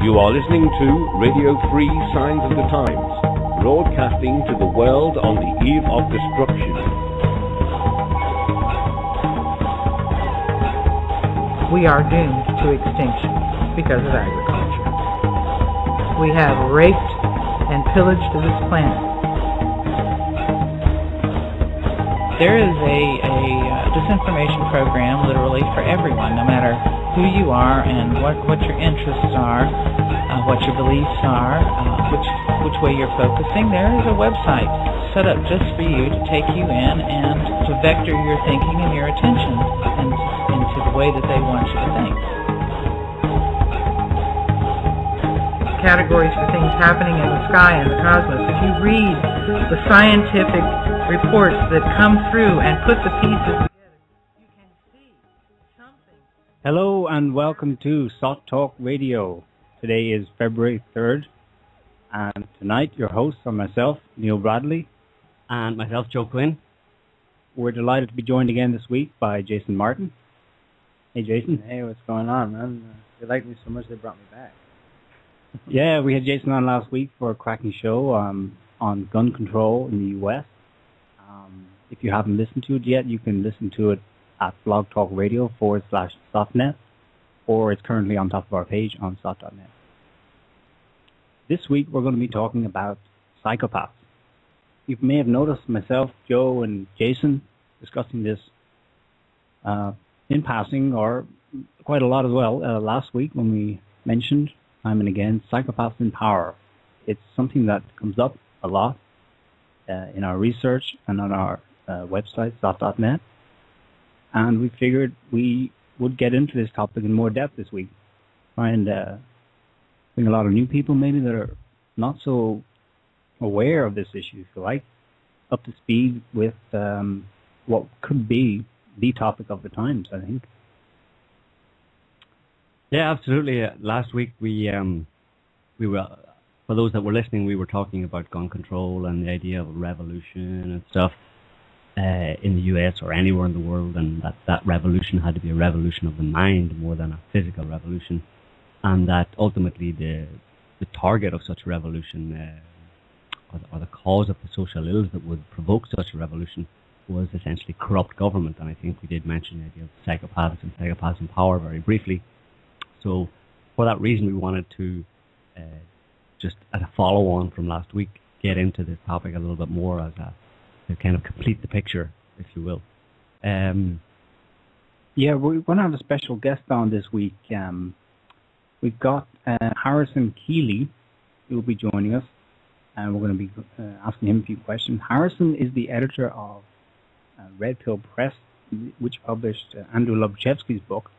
You are listening to Radio Free Signs of the Times, broadcasting to the world on the eve of destruction. We are doomed to extinction because of agriculture. We have raped and pillaged this planet. There is a disinformation program literally for everyone, no matter who you are and what your interests are, what your beliefs are, which way you're focusing. There is a website set up just for you to take you in and to vector your thinking and your attention into the way that they want you to think. Categories for things happening in the sky and the cosmos. If you read the scientific reports that come through and put the pieces together, you can see something. Hello and welcome to SOTT Talk Radio. Today is February 3rd, and tonight your hosts are myself, Neil Bradley, and myself, Joe Quinn. We're delighted to be joined again this week by Jason Martin. Hey, Jason. Hey, what's going on, man? They like me so much they brought me back. Yeah, we had Jason on last week for a cracking show on gun control in the U.S. If you haven't listened to it yet, you can listen to it at blogtalkradio.com/SOTTnet, or it's currently on top of our page on SOTT.net. This week, we're going to be talking about psychopaths. You may have noticed myself, Joe, and Jason discussing this in passing, or quite a lot as well, last week when we mentioned, time and again, psychopaths in power. It's something that comes up a lot in our research and on our website, SOTT.net. And we figured we would get into this topic in more depth this week. Try and bring a lot of new people maybe that are not so aware of this issue, if you like, up to speed with what could be the topic of the times, I think. Yeah, absolutely. Last week we were, for those that were listening, we were talking about gun control and the idea of a revolution and stuff in the US or anywhere in the world, and that revolution had to be a revolution of the mind more than a physical revolution, and that ultimately the target of such a revolution or the cause of the social ills that would provoke such a revolution was essentially corrupt government. And I think we did mention the idea of psychopaths and psychopaths in power very briefly. So for that reason, we wanted to just as a follow-on from last week, get into this topic a little bit more as to kind of complete the picture, if you will. Yeah, we're going to have a special guest on this week. We've got Harrison Keeley, who will be joining us, and we're going to be asking him a few questions. Harrison is the editor of Red Pill Press, which published Andrew Lobachevsky's book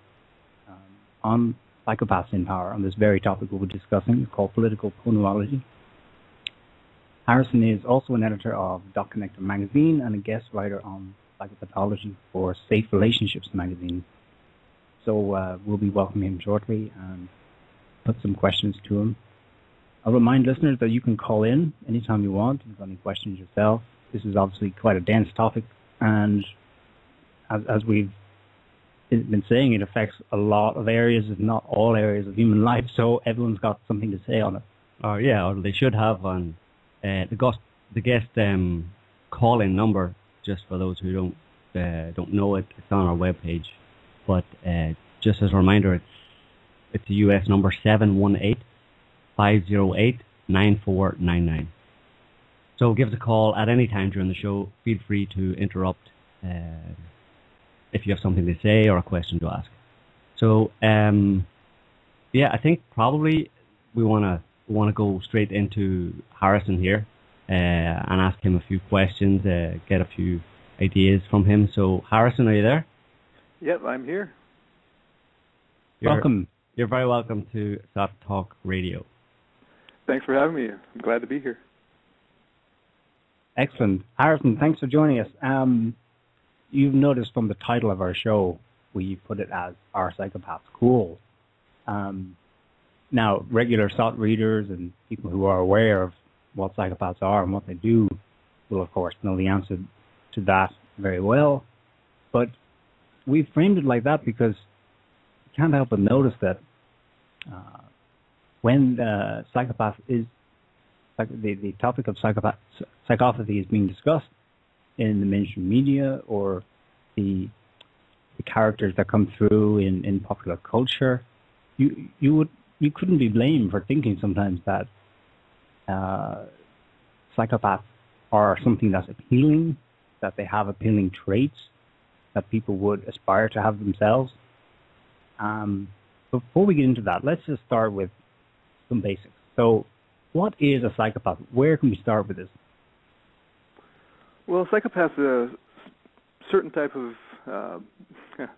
on psychopaths in power, on this very topic we'll be discussing. It's called Political Phonology. Harrison is also an editor of Dot Connector magazine and a guest writer on psychopathology for Safe Relationships magazine. So we'll be welcoming him shortly and put some questions to him. I'll remind listeners that you can call in anytime you want if you've got any questions yourself. This is obviously quite a dense topic, and as we've been saying, it affects a lot of areas, if not all areas of human life, so everyone's got something to say on it. Or they should have on the guest call-in number, just for those who don't know it. It's on our webpage, but just as a reminder, it's the US number 718-508-9499. So give us a call at any time during the show. Feel free to interrupt if you have something to say or a question to ask. So I think probably we want to go straight into Harrison here and ask him a few questions, get a few ideas from him. So Harrison, are you there? Yep, I'm here. Welcome. You're very welcome to SOTT Talk Radio. Thanks for having me. I'm glad to be here. Excellent. Harrison, thanks for joining us. You've noticed from the title of our show, we put it as Are Psychopaths Cool? Now, regular SOTT readers and people who are aware of what psychopaths are and what they do will, of course, know the answer to that very well. But we framed it like that because you can't help but notice that when the psychopath is, the topic of psychopathy is being discussed in the mainstream media or the characters that come through in popular culture, you couldn't be blamed for thinking sometimes that psychopaths are something that's appealing, that they have appealing traits that people would aspire to have themselves. Before we get into that, let's just start with some basics. So, what is a psychopath? Where can we start with this? Well, a psychopath is a certain type of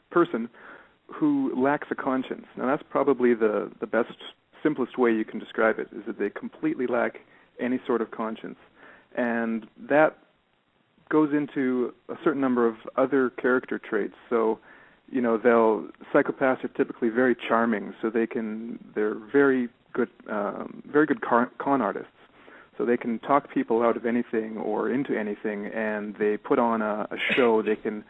person who lacks a conscience. Now, that's probably the best, simplest way you can describe it, is that they completely lack any sort of conscience. And that goes into a certain number of other character traits. So, psychopaths are typically very charming, so they're very good con artists. So they can talk people out of anything or into anything, and they put on a show. They can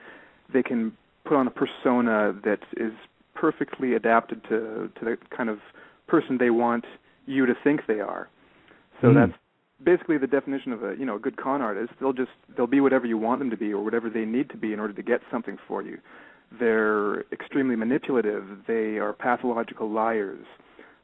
put on a persona that is perfectly adapted to the kind of person they want you to think they are. So that's basically the definition of a good con artist. They'll be whatever you want them to be or whatever they need to be in order to get something for you. They're extremely manipulative. They are pathological liars.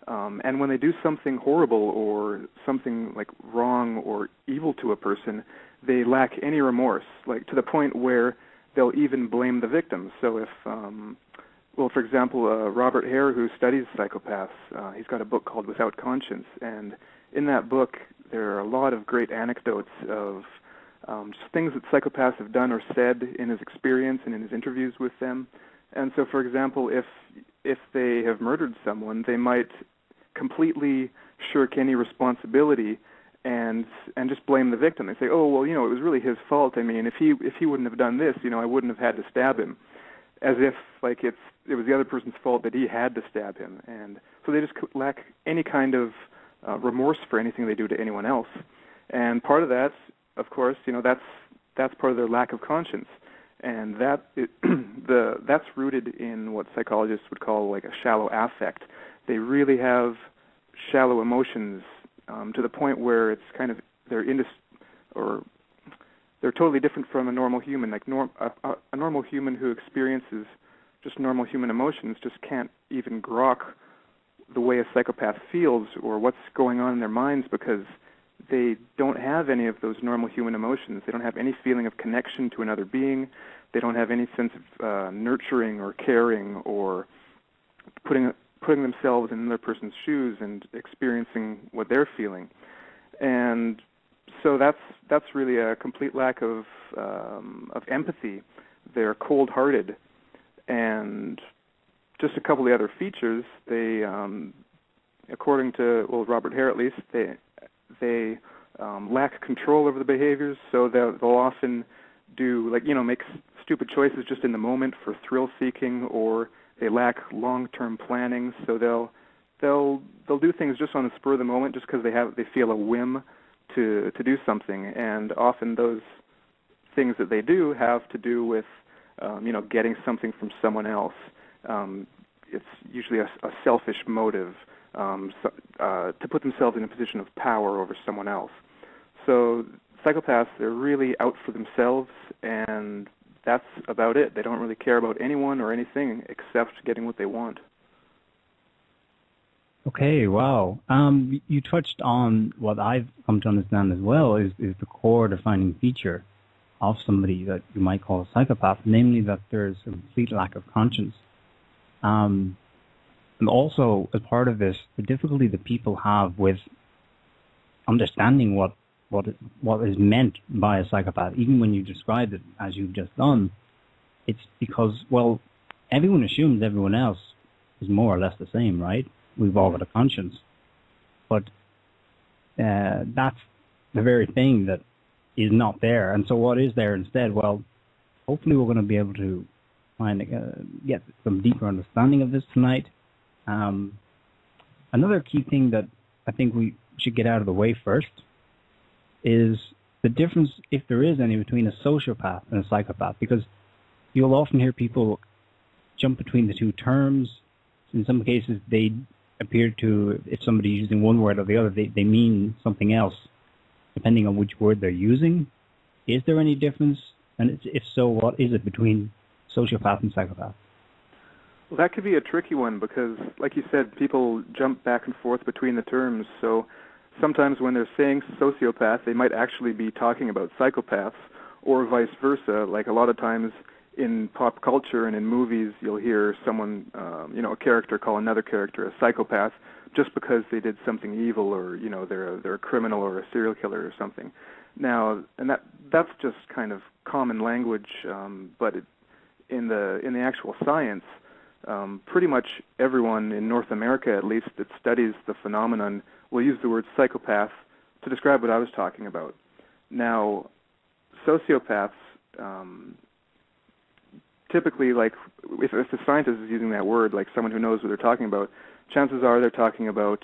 And when they do something horrible or something like wrong or evil to a person, they lack any remorse, like to the point where they'll even blame the victim. So if, for example, Robert Hare, who studies psychopaths, he's got a book called Without Conscience, and in that book there are a lot of great anecdotes of just things that psychopaths have done or said in his experience and in his interviews with them. And so, for example, if they have murdered someone, they might completely shirk any responsibility and just blame the victim. They say, "Oh, well, it was really his fault. I mean, if he wouldn't have done this, I wouldn't have had to stab him," as if like it was the other person's fault that he had to stab him. And so they just lack any kind of remorse for anything they do to anyone else. And part of that, of course, that's part of their lack of conscience. And that's rooted in what psychologists would call like a shallow affect. They really have shallow emotions to the point where it's kind of they're totally different from a normal human. Like a normal human who experiences just normal human emotions just can't even grok the way a psychopath feels or what's going on in their minds, because they don't have any of those normal human emotions. They don't have any feeling of connection to another being. They don't have any sense of nurturing or caring or putting themselves in another person's shoes and experiencing what they're feeling. And so that's really a complete lack of empathy. They're cold-hearted. And just a couple of the other features, they, according to Robert Hare at least, they lack control over the behaviors. So they'll often do make stupid choices just in the moment for thrill seeking, or they lack long-term planning. So they'll do things just on the spur of the moment, just because they feel a whim to do something. And often those things that they do have to do with getting something from someone else. It's usually a selfish motive to put themselves in a position of power over someone else. So psychopaths, they're really out for themselves, and that's about it. They don't really care about anyone or anything except getting what they want. Okay, wow. You touched on what I've come to understand as well is the core defining feature of somebody that you might call a psychopath, namely that there's a complete lack of conscience. And also, as part of this, the difficulty that people have with understanding what is meant by a psychopath, even when you describe it as you've just done, it's because, everyone assumes everyone else is more or less the same, right? We've all got a conscience. But that's the very thing that is not there. And so what is there instead? Well, hopefully we're going to be able to get some deeper understanding of this tonight. Another key thing that I think we should get out of the way first is the difference, if there is any, between a sociopath and a psychopath, because you'll often hear people jump between the two terms. In some cases, they appear to, if somebody's using one word or the other, they mean something else, depending on which word they're using. Is there any difference? And if so, what is it between sociopath and psychopath? Well, that could be a tricky one because, like you said, people jump back and forth between the terms. So sometimes when they're saying sociopath, they might actually be talking about psychopaths, or vice versa. Like a lot of times in pop culture and in movies, you'll hear someone, a character call another character a psychopath just because they did something evil, or they're a criminal or a serial killer or something. Now, and that's just kind of common language, but in the actual science, pretty much everyone in North America, at least, that studies the phenomenon will use the word psychopath to describe what I was talking about. Now, sociopaths, typically, like, if a scientist is using that word, like someone who knows what they're talking about, chances are they're talking about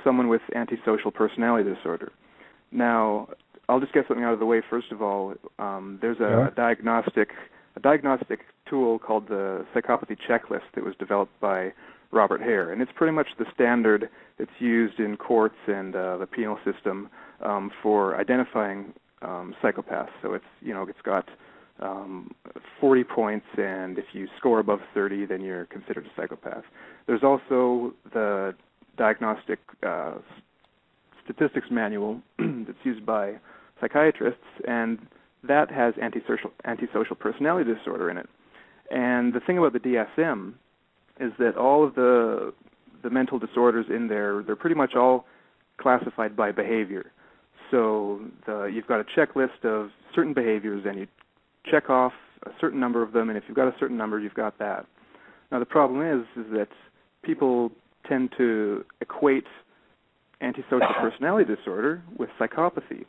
someone with antisocial personality disorder. Now, I'll just get something out of the way first of all. There's a diagnostic tool called the psychopathy checklist that was developed by Robert Hare, and it's pretty much the standard that's used in courts and the penal system for identifying psychopaths. So it's got 40 points, and if you score above 30, then you're considered a psychopath. There's also the diagnostic statistics manual that's used by psychiatrists, and that has antisocial personality disorder in it. And the thing about the DSM is that all of the mental disorders in there, they're pretty much all classified by behavior. So you've got a checklist of certain behaviors, and you check off a certain number of them, and if you've got a certain number, you've got that. Now, the problem is that people tend to equate antisocial personality disorder with psychopathy,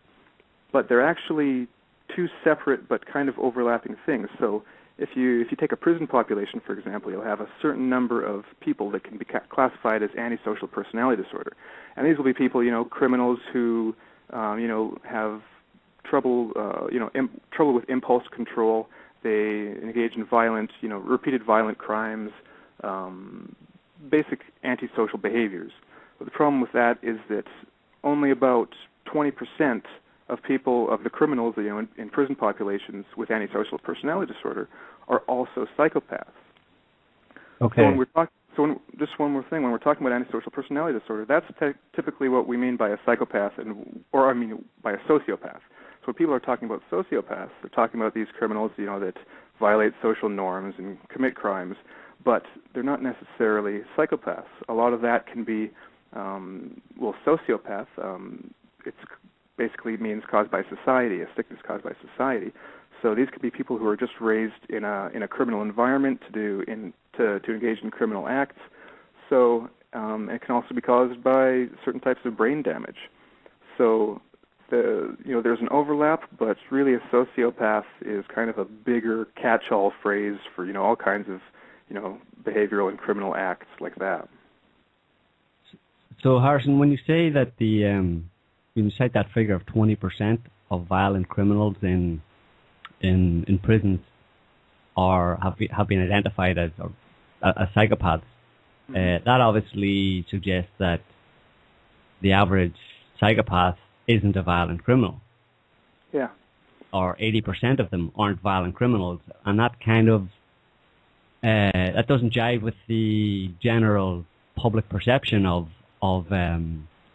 but they're actually two separate but kind of overlapping things. So if you take a prison population, for example, you'll have a certain number of people that can be classified as antisocial personality disorder, and these will be people, criminals who, have trouble with impulse control. They engage in violent, repeated violent crimes, basic antisocial behaviors. But the problem with that is that only about 20% of the criminals, in prison populations with antisocial personality disorder are also psychopaths. Okay. Just one more thing. When we're talking about antisocial personality disorder, that's typically what we mean by a psychopath, by a sociopath. So when people are talking about sociopaths, they're talking about these criminals, that violate social norms and commit crimes, but they're not necessarily psychopaths. A lot of that can be, sociopath, it's basically means caused by society, a sickness caused by society. So these could be people who are just raised in a criminal environment to engage in criminal acts. So it can also be caused by certain types of brain damage. So there's an overlap, but really a sociopath is kind of a bigger catch-all phrase for all kinds of behavioral and criminal acts like that. So Harrison, when you say that when you cite that figure of 20% of violent criminals in prisons have been identified as psychopaths, that obviously suggests that the average psychopath isn't a violent criminal. Yeah. Or 80% of them aren't violent criminals, and that kind of that doesn't jive with the general public perception of a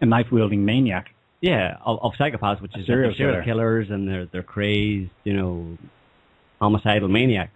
knife-wielding maniac. Yeah, of psychopaths, which is serial killers, and they're crazed, homicidal maniacs.